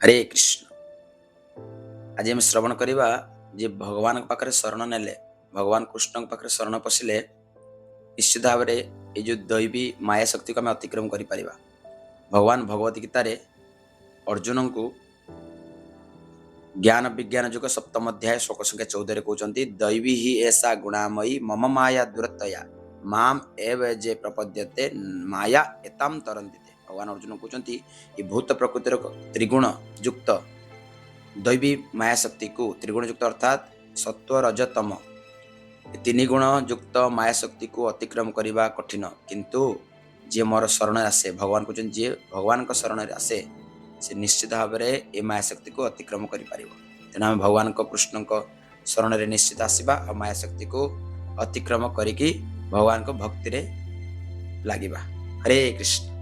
हरे कृष्ण। आज आम श्रवण करवा जे भगवान पाखे शरण नेले भगवान कृष्ण पाखे शरण पशिले निश्चित भाव में ये जो दैवी माया शक्ति को आम अतिक्रम कर भगवान भगवत गीतार अर्जुन को ज्ञान विज्ञान जुग सप्तम अध्याय श्लोक संख्या 14 कहते दैवी ही ऐसा गुणामयी मम माया दुरतया माम एव जे प्रपद्यते माया एताम तरंती। भगवान अर्जुन कहते ये भूत प्रकृतिर त्रिगुण युक्त दैवी माया शक्ति को त्रिगुण युक्त अर्थात सत्व रज तम तीन गुण युक्त माया शक्ति को अतिक्रम करने कठिन, किंतु जी मोर शरण आसे भगवान कहते जी भगवान शरण आसे से निश्चित भाव में ये माया शक्ति को अतिक्रम कर तेणु आम भगवान कृष्ण शरण में निश्चित आसवा और माया शक्ति को अतिक्रम करी भगवान भक्ति रे लागिबा। हरे कृष्ण।